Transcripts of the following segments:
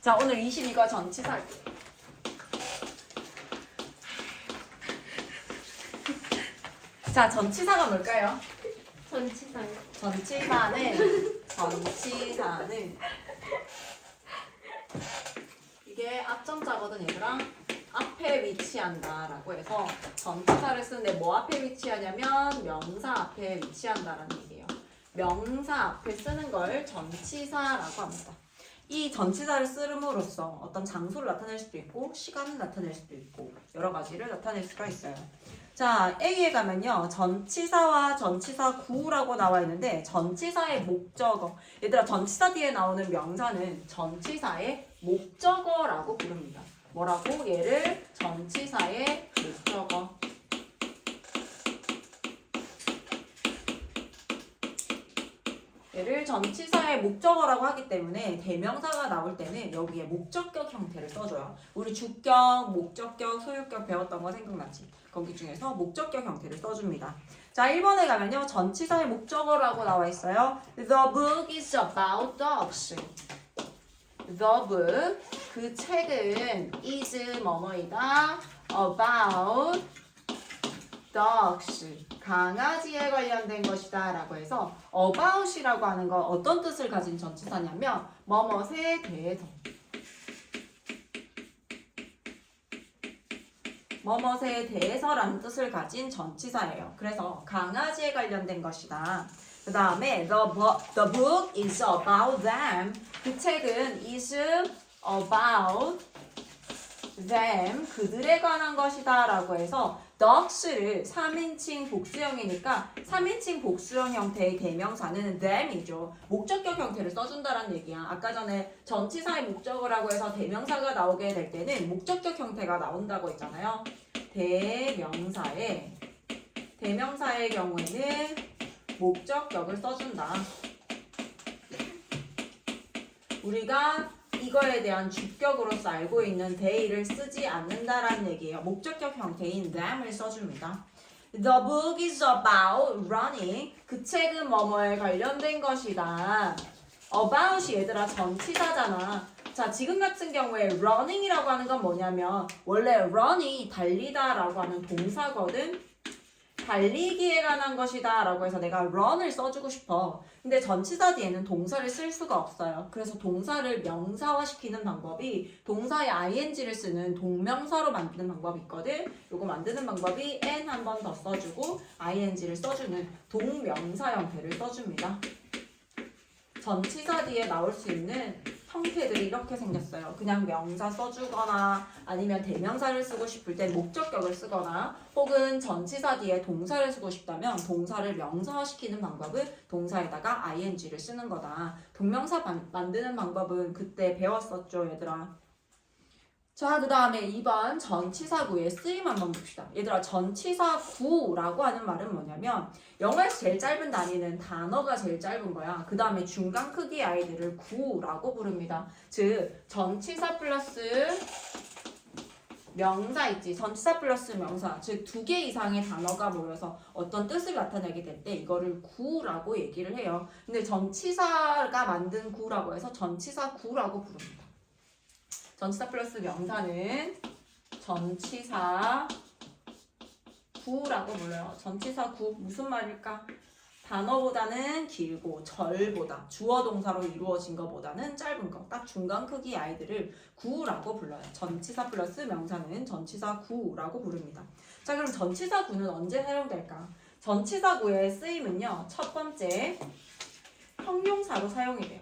자, 오늘 22과 전치사 할게요. 자, 전치사가 뭘까요? 전치사요. 전치사는 이게 앞전자거든 얘들아. 앞에 위치한다 라고 해서 전치사를 쓰는데 뭐 앞에 위치하냐면 명사 앞에 위치한다라는 얘기예요. 명사 앞에 쓰는 걸 전치사라고 합니다. 이 전치사를 쓰름으로써 어떤 장소를 나타낼 수도 있고 시간을 나타낼 수도 있고 여러 가지를 나타낼 수가 있어요. 자, A에 가면요. 전치사와 전치사 구라고 나와 있는데 전치사의 목적어. 얘들아, 전치사 뒤에 나오는 명사는 전치사의 목적어라고 부릅니다. 뭐라고? 얘를 전치사의 목적어. 얘를 전치사의 목적어라고 하기 때문에 대명사가 나올 때는 여기에 목적격 형태를 써줘요. 우리 주격, 목적격, 소유격 배웠던 거 생각나지? 거기 중에서 목적격 형태를 써줍니다. 자, 1번에 가면요. 전치사의 목적어라고 나와 있어요. The book is about dogs. The book, 그 책은 is 뭐뭐이다. About dogs. 강아지에 관련된 것이다 라고 해서 about이라고 하는 건 어떤 뜻을 가진 전치사냐면 뭐뭐에 대해서 뭐뭐에 대해서라는 뜻을 가진 전치사예요. 그래서 강아지에 관련된 것이다. 그 다음에 the book is about them. 그 책은 is about them. 그들에 관한 것이다 라고 해서 dogs를 3인칭 복수형이니까 3인칭 복수형 형태의 대명사는 them이죠. 목적격 형태를 써준다라는 얘기야. 아까 전에 전치사의 목적어라고 해서 대명사가 나오게 될 때는 목적격 형태가 나온다고 했잖아요. 대명사의 경우에는 목적격을 써준다. 우리가 이거에 대한 주격으로서 알고 있는 they를 쓰지 않는다라는 얘기예요. 목적격 형태인 them을 써줍니다. The book is about running. 그 책은 뭐뭐에 관련된 것이다. about이 얘들아 전치사잖아. 자, 지금 같은 경우에 running이라고 하는 건 뭐냐면 원래 run이 달리다라고 하는 동사거든. 달리기에 관한 것이다 라고 해서 내가 run을 써주고 싶어. 근데 전치사 뒤에는 동사를 쓸 수가 없어요. 그래서 동사를 명사화시키는 방법이 동사의 ing를 쓰는 동명사로 만드는 방법이 있거든. 요거 만드는 방법이 n 한 번 더 써주고 ing를 써주는 동명사 형태를 써줍니다. 전치사 뒤에 나올 수 있는 형태들이 이렇게 생겼어요. 그냥 명사 써주거나 아니면 대명사를 쓰고 싶을 땐 목적격을 쓰거나 혹은 전치사 뒤에 동사를 쓰고 싶다면 동사를 명사화시키는 방법은 동사에다가 ing를 쓰는 거다. 동명사 만드는 방법은 그때 배웠었죠, 얘들아. 자, 그 다음에 2번 전치사구의 쓰임 한번 봅시다. 얘들아, 전치사구라고 하는 말은 뭐냐면 영어에서 제일 짧은 단위는 단어가 제일 짧은 거야. 그 다음에 중간 크기의 아이들을 구라고 부릅니다. 즉, 전치사 플러스 명사 있지. 전치사 플러스 명사. 즉, 2개 이상의 단어가 모여서 어떤 뜻을 나타내게 될 때 이거를 구라고 얘기를 해요. 근데 전치사가 만든 구라고 해서 전치사 구라고 부릅니다. 전치사 플러스 명사는 전치사 구라고 불러요. 전치사 구 무슨 말일까? 단어보다는 길고 절보다 주어 동사로 이루어진 것보다는 짧은 거. 딱 중간 크기의 아이들을 구라고 불러요. 전치사 플러스 명사는 전치사 구라고 부릅니다. 자, 그럼 전치사 구는 언제 사용될까? 전치사 구의 쓰임은요. 첫 번째, 형용사로 사용이 돼요.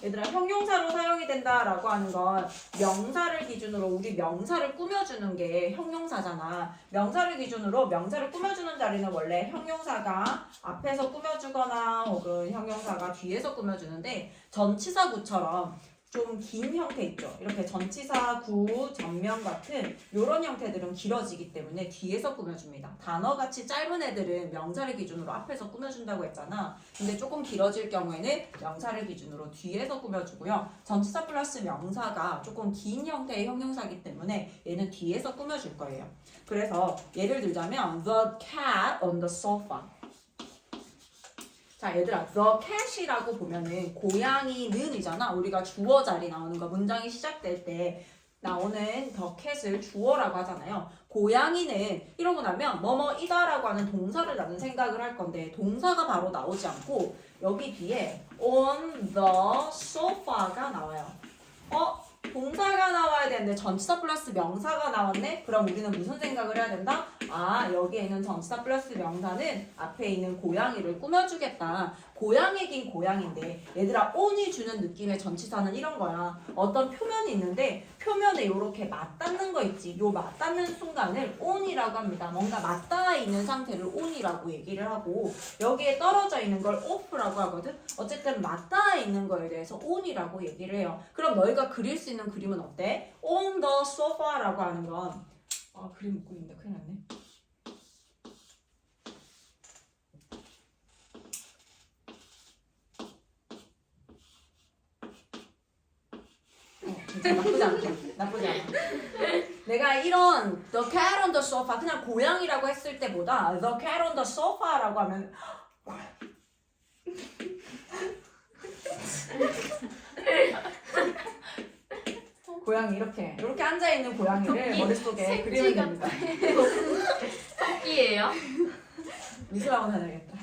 얘들아, 형용사로 사용이 된다라고 하는 건 명사를 기준으로 우리 명사를 꾸며주는 게 형용사잖아. 명사를 기준으로 명사를 꾸며주는 자리는 원래 형용사가 앞에서 꾸며주거나 혹은 형용사가 뒤에서 꾸며주는데 전치사구처럼 좀 긴 형태 있죠. 이렇게 전치사 구, 전면 같은 이런 형태들은 길어지기 때문에 뒤에서 꾸며줍니다. 단어같이 짧은 애들은 명사를 기준으로 앞에서 꾸며준다고 했잖아. 근데 조금 길어질 경우에는 명사를 기준으로 뒤에서 꾸며주고요. 전치사 플러스 명사가 조금 긴 형태의 형용사이기 때문에 얘는 뒤에서 꾸며줄 거예요. 그래서 예를 들자면 The cat on the sofa. 자, 얘들아, the cat이라고 보면은 고양이는이잖아. 우리가 주어 자리 나오는 거 문장이 시작될 때 나오는 the cat을 주어라고 하잖아요. 고양이는 이러고 나면 뭐뭐이다라고 하는 동사를 나는 생각을 할 건데 동사가 바로 나오지 않고 여기 뒤에 on the sofa가 나와요. 동사가 나와야 되는데 전치사 플러스 명사가 나왔네? 그럼 우리는 무슨 생각을 해야 된다? 아, 여기에 있는 전치사 플러스 명사는 앞에 있는 고양이를 꾸며주겠다. 고양이긴 고양인데 얘들아 on이 주는 느낌의 전치사는 이런 거야. 어떤 표면이 있는데 표면에 이렇게 맞닿는 거 있지. 요 맞닿는 순간을 on이라고 합니다. 뭔가 맞닿아 있는 상태를 on이라고 얘기를 하고 여기에 떨어져 있는 걸 off라고 하거든. 어쨌든 맞닿아 있는 거에 대해서 on이라고 얘기를 해요. 그럼 너희가 그릴 수 있는 그림은 어때? on the sofa라고 하는 건 그림 못 그린다. 큰일 났네. 나쁘지 않다. 나쁘지 않아. 내가 이런 the cat on the sofa 그냥 고양이라고 했을 때보다 the cat on the sofa라고 하면 고양이 이렇게 앉아있는 고양이를 머릿속에 그리면 됩니다. 토끼예요? 미술학원 다녀야겠다.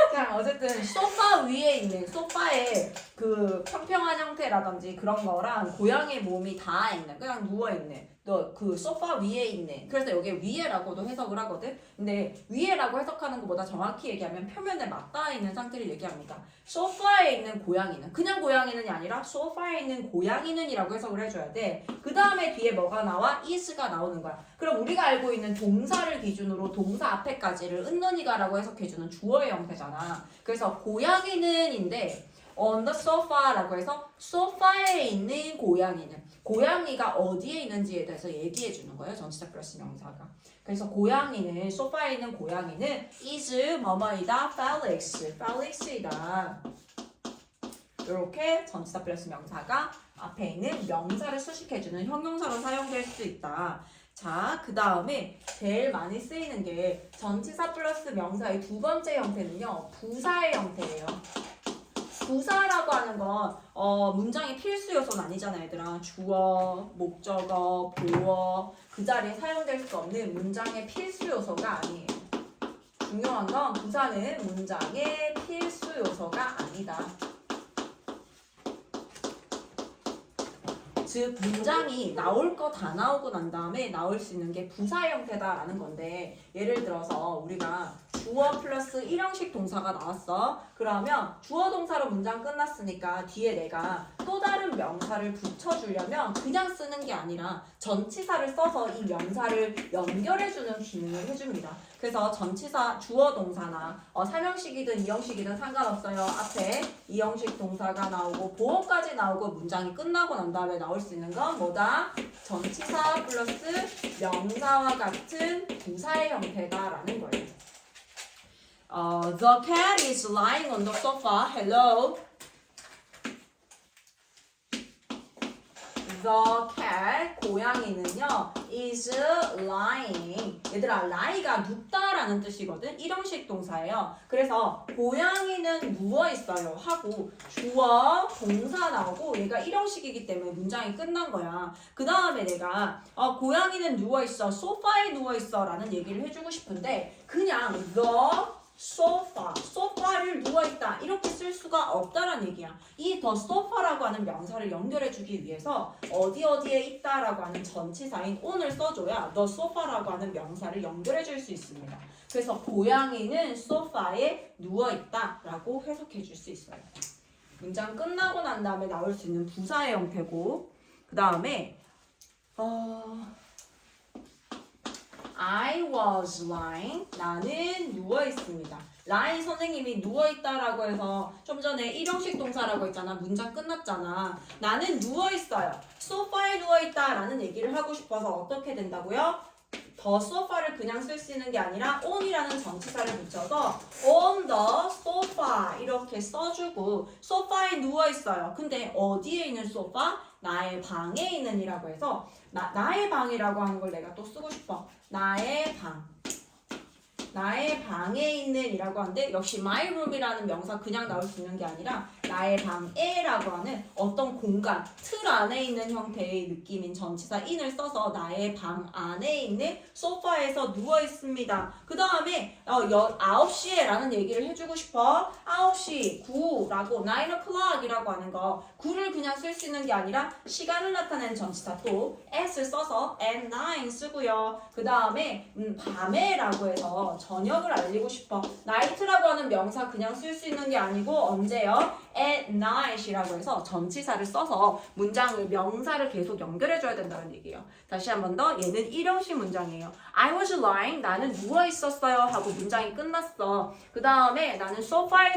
그냥 어쨌든 소파 위에 있는 소파의 그 평평한 형태라든지 그런 거랑 고양이의 몸이 닿아 있는 그냥 누워 있는 너 그 소파 위에 있는 그래서 여기 위에라고도 해석을 하거든. 근데 위에라고 해석하는 것보다 정확히 얘기하면 표면에 맞닿아 있는 상태를 얘기합니다. 소파에 있는 고양이는 그냥 고양이는이 아니라 소파에 있는 고양이는이라고 해석을 해줘야 돼. 그 다음에 뒤에 뭐가 나와? is가 나오는 거야. 그럼 우리가 알고 있는 동사를 기준으로 동사 앞에까지를 은는이가라고 해석해주는 주어의 형태잖아. 그래서 고양이는인데 on the sofa라고 해서 소파에 있는 고양이가 어디에 있는지에 대해서 얘기해 주는 거예요. 전치사 플러스 명사가. 그래서 고양이는 소파에 있는 고양이는 is 뭐뭐이다 Felix이다. 이렇게 전치사 플러스 명사가 앞에 있는 명사를 수식해주는 형용사로 사용될 수 있다. 자, 그 다음에 제일 많이 쓰이는 게 전치사 플러스 명사의 두 번째 형태는요. 부사의 형태예요. 부사라고 하는 건 문장의 필수 요소는 아니잖아, 얘들아. 주어, 목적어, 보어 그 자리에 사용될 수 없는 문장의 필수 요소가 아니에요. 중요한 건 부사는 문장의 필수 요소가 아니다. 즉 문장이 나올 거 다 나오고 난 다음에 나올 수 있는 게 부사 형태다라는 건데 예를 들어서 우리가 주어 플러스 일형식 동사가 나왔어. 그러면 주어 동사로 문장 끝났으니까 뒤에 내가 또 다른 명사를 붙여주려면 그냥 쓰는 게 아니라 전치사를 써서 이 명사를 연결해주는 기능을 해줍니다. 그래서 전치사 주어 동사나 삼형식이든 이형식이든 상관없어요. 앞에 이형식 동사가 나오고 보어까지 나오고 문장이 끝나고 난 다음에 나올 수 있는 건 뭐다? 전치사 플러스 명사와 같은 부사의 형태다라는 거예요. The cat is lying on the sofa. Hello. The cat, 고양이는요, is lying. 얘들아, lie가 눕다라는 뜻이거든. 일형식 동사예요. 그래서 고양이는 누워있어요 하고 주어, 동사 나오고 얘가 일형식이기 때문에 문장이 끝난 거야. 그 다음에 내가 고양이는 누워있어, 소파에 누워있어 라는 얘기를 해주고 싶은데 그냥 the 소파를 누워있다 이렇게 쓸 수가 없다라는 얘기야. 이 the sofa라고 하는 명사를 연결해주기 위해서 어디에 있다라고 하는 전치사인 on을 써줘야 the sofa라고 하는 명사를 연결해줄 수 있습니다. 그래서 고양이는 소파에 누워있다라고 해석해줄 수 있어요. 문장 끝나고 난 다음에 나올 수 있는 부사의 형태고 그 다음에 I was lying. 나는 누워있습니다. lying 선생님이 누워있다라고 해서 좀 전에 일형식 동사라고 했잖아. 문장 끝났잖아. 나는 누워있어요. 소파에 누워있다라는 얘기를 하고 싶어서 어떻게 된다고요? 더 소파를 그냥 쓸 수 있는 게 아니라 on이라는 전치사를 붙여서 on the sofa 이렇게 써주고 소파에 누워있어요. 근데 어디에 있는 소파? 나의 방에 있는 이라고 해서 나의 방이라고 하는 걸 내가 또 쓰고 싶어. 나의 방. 나의 방에 있는 이라고 하는데 역시 my room이라는 명사 그냥 나올 수 있는 게 아니라 나의 방에라고 하는 어떤 공간, 틀 안에 있는 형태의 느낌인 전치사 in을 써서 나의 방 안에 있는 소파에서 누워 있습니다. 그 다음에 9시에 라는 얘기를 해주고 싶어. 9시, 9라고 9 o'clock이라고 하는 거 9를 그냥 쓸 수 있는 게 아니라 시간을 나타내는 전치사 또 at을 써서 at 9 쓰고요. 그 다음에 밤에라고 해서 저녁을 알리고 싶어. night라고 하는 명사 그냥 쓸 수 있는 게 아니고 언제요? at night이라고 해서 전치사를 써서 문장을 명사를 계속 연결해줘야 된다는 얘기예요. 다시 한 번 더 얘는 일형식 문장이에요. I was lying 나는 누워 있었어요 하고 문장이 끝났어. 그 다음에 나는 소파에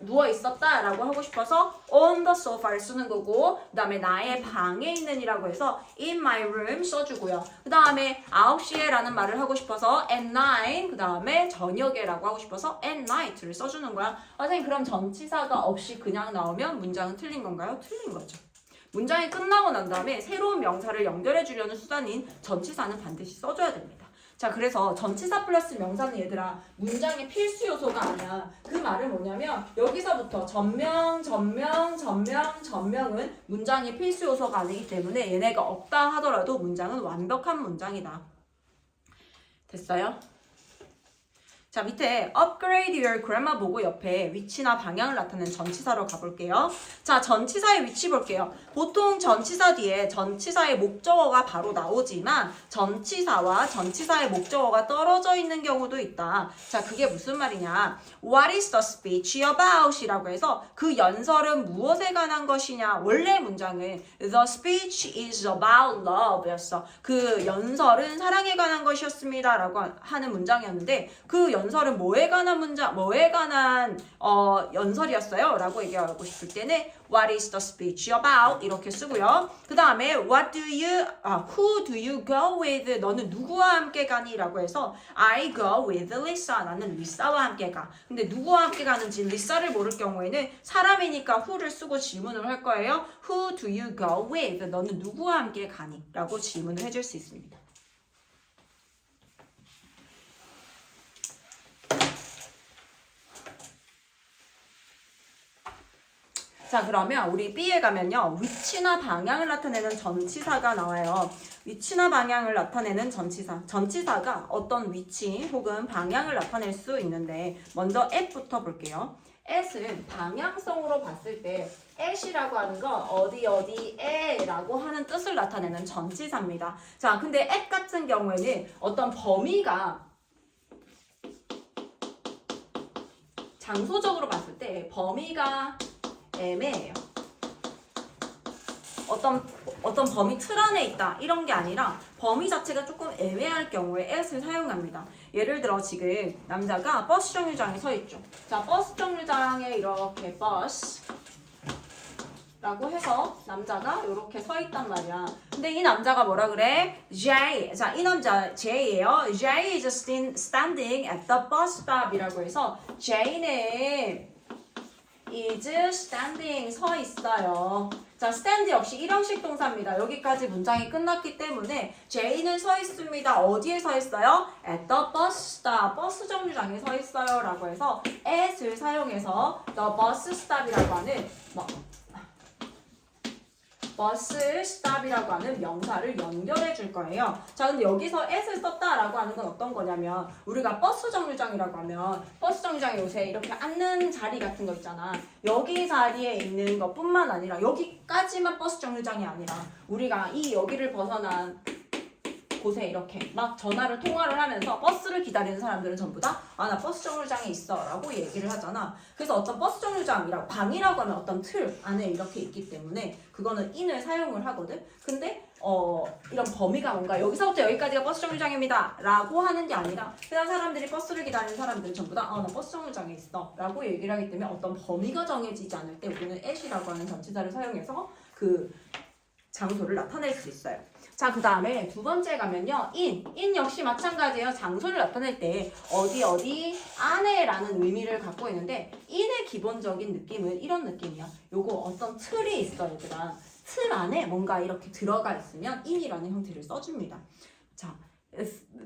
누워 있었다 라고 하고 싶어서 on the sofa를 쓰는 거고 그 다음에 나의 방에 있는 이라고 해서 in my room 써주고요. 그 다음에 9시에 라는 말을 하고 싶어서 at 9 그 다음에 저녁에 라고 하고 싶어서 at night를 써주는 거야. 선생님 그럼 전치사가 없이 그냥 나오면 문장은 틀린 건가요? 틀린 거죠. 문장이 끝나고 난 다음에 새로운 명사를 연결해 주려는 수단인 전치사는 반드시 써줘야 됩니다. 자, 그래서 전치사 플러스 명사는 얘들아 문장의 필수 요소가 아니야. 그 말은 뭐냐면 여기서부터 전명, 전명은 문장의 필수 요소가 아니기 때문에 얘네가 없다 하더라도 문장은 완벽한 문장이다. 됐어요? 자, 밑에 upgrade your grammar 보고 옆에 위치나 방향을 나타내는 전치사로 가볼게요. 자, 전치사의 위치 볼게요. 보통 전치사 뒤에 전치사의 목적어가 바로 나오지만 전치사와 전치사의 목적어가 떨어져 있는 경우도 있다. 자, 그게 무슨 말이냐? What is the speech about? 이라고 해서 그 연설은 무엇에 관한 것이냐? 원래 문장은 The speech is about love 였어. 그 연설은 사랑에 관한 것이었습니다. 라고 하는 문장이었는데 그 연설은 뭐에 관한 연설이었어요? 라고 얘기하고 싶을 때는 What is the speech about? 이렇게 쓰고요. 그 다음에 who do you go with? 너는 누구와 함께 가니? 라고 해서 I go with Lisa. 나는 리사와 함께 가. 근데 누구와 함께 가는지 리사를 모를 경우에는 사람이니까 who를 쓰고 질문을 할 거예요. Who do you go with? 너는 누구와 함께 가니? 라고 질문을 해줄 수 있습니다. 자, 그러면 우리 B에 가면요. 위치나 방향을 나타내는 전치사가 나와요. 위치나 방향을 나타내는 전치사. 전치사가 어떤 위치 혹은 방향을 나타낼 수 있는데 먼저 at부터 볼게요. at은 방향성으로 봤을 때 at이라고 하는 건 어디에 라고 하는 뜻을 나타내는 전치사입니다. 자, 근데 at 같은 경우에는 어떤 범위가 장소적으로 봤을 때 범위가 애매해요. 어떤 범위 틀 안에 있다 이런 게 아니라 범위 자체가 조금 애매할 경우에 at을 사용합니다. 예를 들어 지금 남자가 버스 정류장에 서 있죠. 자, 버스 정류장에 이렇게 버스 라고 해서 남자가 이렇게 서 있단 말이야. 근데 이 남자가 뭐라 그래? Jay. 자, 이 남자 J예요. Jay is standing at the bus stop 이라고 해서 Jay는 is standing 서 있어요. 자, stand 역시 일형식 동사입니다. 여기까지 문장이 끝났기 때문에 J는 서 있습니다. 어디에 서 있어요? At the bus stop. 버스 정류장에 서 있어요. 라고 해서 at을 사용해서 the bus stop이라고 하는 버스 스탑이라고 하는 명사를 연결해 줄 거예요. 자, 근데 여기서 at을 썼다라고 하는 건 어떤 거냐면 우리가 버스 정류장이라고 하면 버스 정류장에 요새 이렇게 앉는 자리 같은 거 있잖아. 여기 자리에 있는 것뿐만 아니라 여기까지만 버스 정류장이 아니라 우리가 이 여기를 벗어난 곳에 이렇게 막 통화를 하면서 버스를 기다리는 사람들은 전부 다 나 버스 정류장에 있어 라고 얘기를 하잖아. 그래서 어떤 버스 정류장이라고 방이라고 하면 어떤 틀 안에 이렇게 있기 때문에 그거는 in을 사용을 하거든. 근데 이런 범위가 뭔가 여기서부터 여기까지가 버스 정류장입니다 라고 하는 게 아니라 그냥 사람들이 버스를 기다리는 사람들은 전부 다 나 버스 정류장에 있어 라고 얘기를 하기 때문에 어떤 범위가 정해지지 않을 때 우리는 at이라고 하는 전치사를 사용해서 그 장소를 나타낼 수 있어요. 자, 그 다음에 두 번째 가면요. in 역시 마찬가지예요. 장소를 나타낼 때 어디 안에라는 의미를 갖고 있는데 in의 기본적인 느낌은 이런 느낌이야. 요거 어떤 틀이 있어 얘들아. 틀 안에 뭔가 이렇게 들어가 있으면 in이라는 형태를 써줍니다. 자,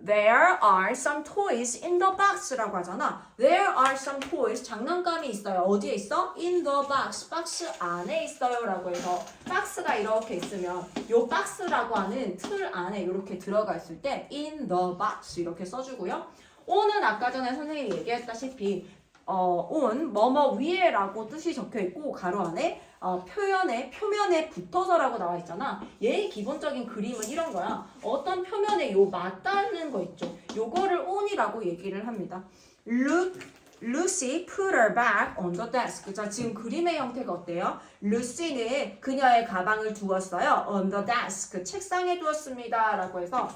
There are some toys in the box라고 하잖아. There are some toys. 장난감이 있어요. 어디에 있어? In the box. 박스 안에 있어요. 라고 해서 박스가 이렇게 있으면 요 박스라고 하는 틀 안에 이렇게 들어가 있을 때 in the box 이렇게 써주고요. on은 아까 전에 선생님이 얘기했다시피 on 뭐뭐 위에라고 뜻이 적혀 있고 가로 안에 표면에 붙어서라고 나와 있잖아. 얘의 기본적인 그림은 이런 거야. 어떤 표면에 요 맞닿는 거 있죠. 요거를 on이라고 얘기를 합니다. Lucy put her bag on the desk. 자, 지금 그림의 형태가 어때요? 루시는 그녀의 가방을 두었어요. On the desk. 책상에 두었습니다. 라고 해서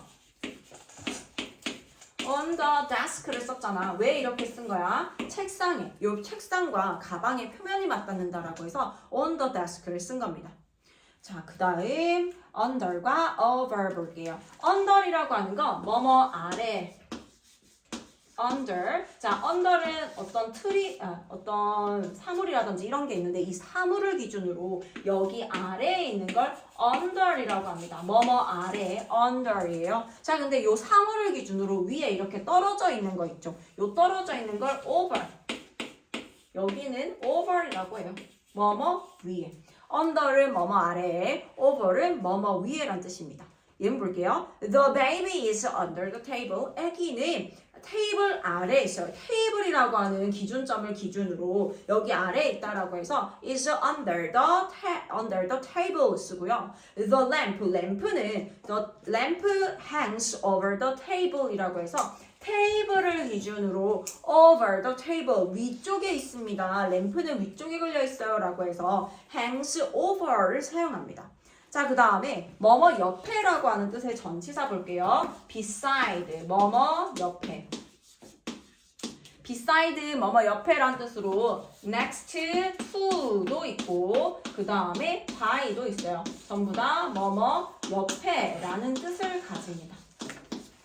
on the desk를 썼잖아. 왜 이렇게 쓴 거야? 책상에, 요 책상과 가방의 표면이 맞닿는다라고 해서 on the desk를 쓴 겁니다. 자, 그 다음 under과 over 볼게요. under이라고 하는 건 뭐뭐 아래. under. 자, under는 어떤 틀이, 어떤 사물이라든지 이런 게 있는데 이 사물을 기준으로 여기 아래에 있는 걸 under이라고 합니다. 뭐뭐 아래 under이에요. 자, 근데 요 사물을 기준으로 위에 이렇게 떨어져 있는 거 있죠. 요 떨어져 있는 걸 over. 여기는 over이라고 해요. 뭐뭐 위에. under는 뭐뭐 아래에, over는 뭐뭐 위에란 뜻입니다. 얘는 볼게요. The baby is under the table. 아기는 테이블 아래에 있어요. 테이블이라고 하는 기준점을 기준으로 여기 아래에 있다라고 해서 is under the table 쓰고요. The lamp, the lamp hangs over the table이라고 해서 테이블을 기준으로 over the table 위쪽에 있습니다. 램프는 위쪽에 걸려 있어요. 라고 해서 hangs over를 사용합니다. 자, 그 다음에 뭐뭐 옆에라고 하는 뜻의 전치사 볼게요. beside, 뭐뭐 옆에. beside, 뭐뭐 옆에란 뜻으로 next to도 있고 그 다음에 by도 있어요. 전부 다 뭐뭐 옆에라는 뜻을 가집니다.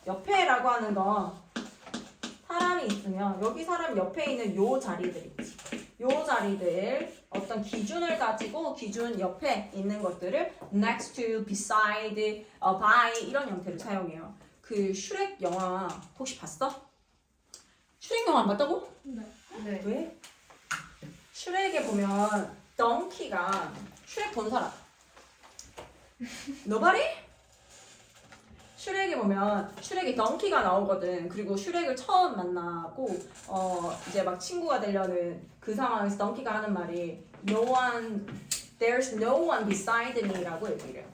옆에라고 하는 건 사람이 있으면 여기 사람 옆에 있는 요 자리들 있지. 요 자리들 어떤 기준을 가지고 기준 옆에 있는 것들을 next to, beside, by 이런 형태를 사용해요. 그 슈렉 영화 혹시 봤어? 슈렉 영화 안 봤다고? 네. 왜? 슈렉에 보면 덩키가 슈렉 본 사람? Nobody? 슈렉에 보면 슈렉이 덩키가 나오거든. 그리고 슈렉을 처음 만나고 이제 막 친구가 되려는 그 상황에서 덩키가 하는 말이 There's no one beside me라고 얘기를 해요.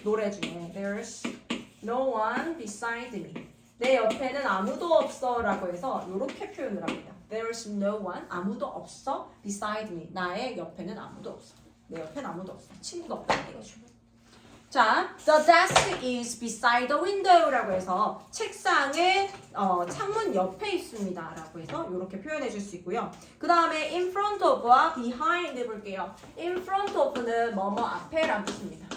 노래 중에 There's no one beside me. 내 옆에는 아무도 없어 라고 해서 이렇게 표현을 합니다. There's no one, 아무도 없어 beside me. 나의 옆에는 아무도 없어. 내 옆에는 아무도 없어. 친구가 없다는 얘기죠. 자, the desk is beside the window라고 해서 책상의 창문 옆에 있습니다 라고 해서 이렇게 표현해 줄 수 있고요. 그 다음에 in front of와 behind 볼게요. in front of는 뭐뭐 앞에라는 뜻입니다.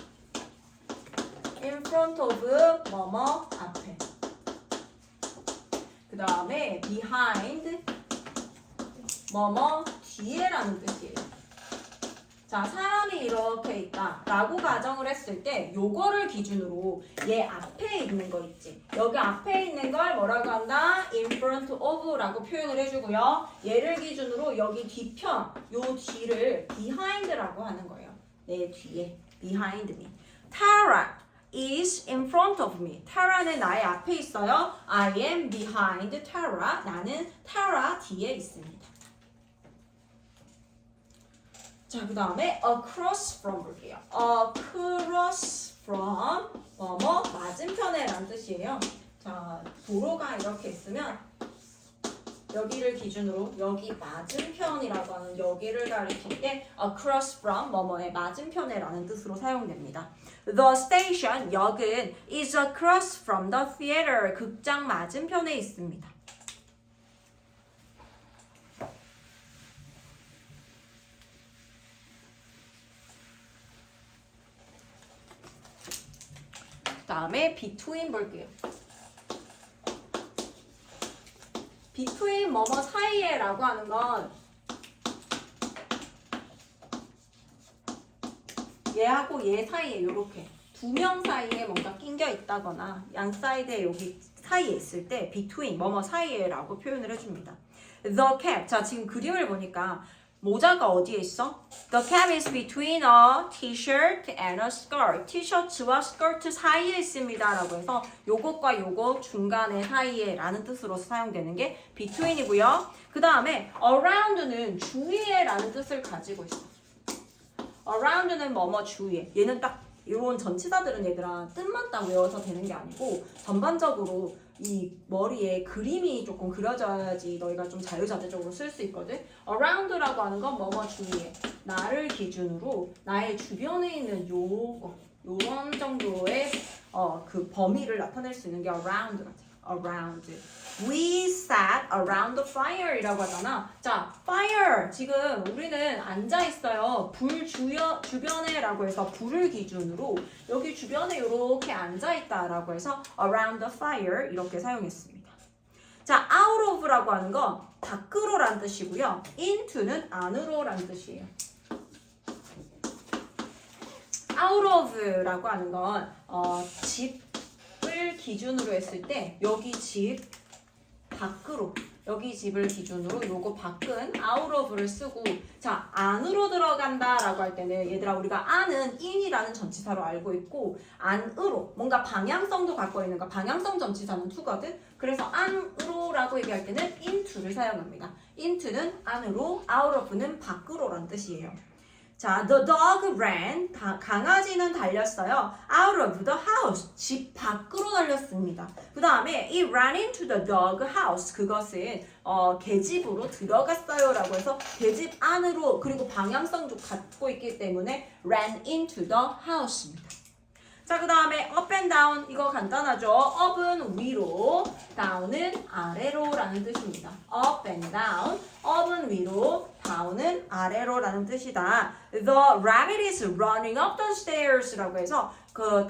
in front of 뭐뭐 앞에. 그 다음에 behind 뭐뭐 뒤에라는 뜻이에요. 자, 사람이 이렇게 있다 라고 가정을 했을 때 요거를 기준으로 얘 앞에 있는 거 있지. 여기 앞에 있는 걸 뭐라고 한다? in front of 라고 표현을 해주고요. 얘를 기준으로 여기 뒤편, 요 뒤를 behind라고 하는 거예요. 내 뒤에, behind me. Tara is in front of me. Tara는 나의 앞에 있어요. I am behind Tara. 나는 Tara 뒤에 있습니다. 자, 그 다음에 across from 볼게요. across from 뭐뭐 맞은편에 라는 뜻이에요. 자, 도로가 이렇게 있으면 여기를 기준으로 여기 맞은편이라고 하는 여기를 가리킬 때 across from 뭐뭐의 맞은편에 라는 뜻으로 사용됩니다. The station, 역은 is across from the theater. 극장 맞은편에 있습니다. 다음에 between 볼게요. between 뭐뭐 사이에 라고 하는 건 얘하고 얘 사이에 요렇게 두 명 사이에 뭔가 낑겨 있다거나 양 사이드에 여기 사이에 있을 때 between 뭐뭐 사이에라고 표현을 해줍니다. The cap. 자, 지금 그림을 보니까 모자가 어디에 있어? The cap is between a t-shirt and a skirt. 티셔츠와 스커트 사이에 있습니다. 라고 해서 요것과 요거 중간에 사이에 라는 뜻으로 사용되는 게 between이고요. 그 다음에 around는 주위에 라는 뜻을 가지고 있어. around는 뭐뭐 주위에. 얘는 딱 이런 전치사들은 얘들아 뜻만 딱 외워서 되는 게 아니고 전반적으로 이 머리에 그림이 조금 그려져야지 너희가 좀 자유자재적으로 쓸 수 있거든. around라고 하는 건 뭐뭐 주위에 나를 기준으로 나의 주변에 있는 요런 정도의 그 범위를 나타낼 수 있는 게 around 같아. around. We sat around the fire 이라고 하잖아. 자, fire. 지금 우리는 앉아 있어요. 불 주변에 라고 해서 불을 기준으로 여기 주변에 이렇게 앉아 있다라고 해서 around the fire 이렇게 사용했습니다. 자, out of라고 하는 건 밖으로 라는 뜻이고요. into는 안으로 라는 뜻이에요. out of라고 하는 건 집을 기준으로 했을 때 여기 집 밖으로 여기 집을 기준으로 요거 밖은 out of를 쓰고 자 안으로 들어간다 라고 할 때는 얘들아 우리가 안은 in이라는 전치사로 알고 있고 안으로 뭔가 방향성도 갖고 있는 거 방향성 전치사는 to거든. 그래서 안으로 라고 얘기할 때는 into를 사용합니다. into는 안으로 out of는 밖으로 라는 뜻이에요. 자, the dog ran, 강아지는 달렸어요. out of the house, 집 밖으로 달렸습니다. 그 다음에 it ran into the dog house, 그것은 개집으로 들어갔어요 라고 해서 개집 안으로 그리고 방향성도 갖고 있기 때문에 ran into the house입니다. 자, 그 다음에 up and down 이거 간단하죠. up은 위로, down은 아래로 라는 뜻입니다. up and down, up은 위로, down은 아래로 라는 뜻이다. The rabbit is running up the stairs 라고 해서 그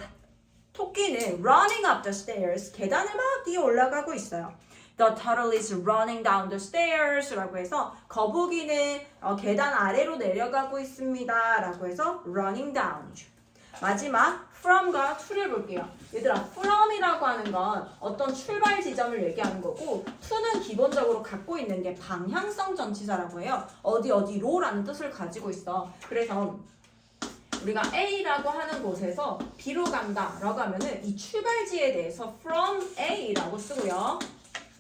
토끼는 running up the stairs, 계단을 막 뛰어 올라가고 있어요. The turtle is running down the stairs 라고 해서 거북이는 계단 아래로 내려가고 있습니다 라고 해서 running down이죠. 마지막 from과 to를 볼게요. 얘들아 from이라고 하는 건 어떤 출발 지점을 얘기하는 거고 to는 기본적으로 갖고 있는 게 방향성 전치사라고 해요. 어디로 라는 뜻을 가지고 있어. 그래서 우리가 A라고 하는 곳에서 B로 간다 라고 하면은 이 출발지에 대해서 from A라고 쓰고요.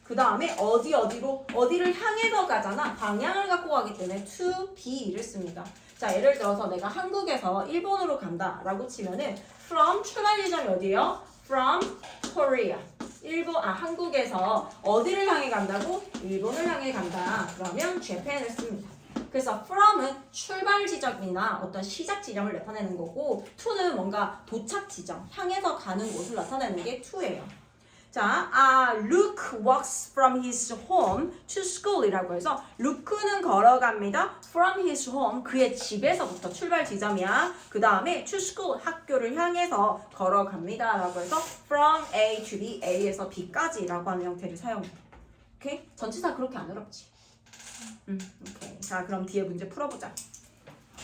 그 다음에 어디를 향해서 가잖아. 방향을 갖고 가기 때문에 to B를 씁니다. 자, 예를 들어서 내가 한국에서 일본으로 간다 라고 치면은 from 출발 지점이 어디예요? from Korea. 한국에서 어디를 향해 간다고? 일본을 향해 간다. 그러면 Japan을 씁니다. 그래서 from은 출발 지점이나 어떤 시작 지점을 나타내는 거고 to는 뭔가 도착 지점, 향해서 가는 곳을 나타내는 게 to예요. 자, Luke walks from his home to school 이라고 해서 루크는 걸어갑니다. from his home, 그의 집에서부터 출발 지점이야. 그 다음에 to school, 학교를 향해서 걸어갑니다. 라고 해서 from A to B, A에서 B까지 라고 하는 형태를 사용해요. 오케이? 전치사 그렇게 안 어렵지? 오케이. 자, 그럼 뒤에 문제 풀어보자.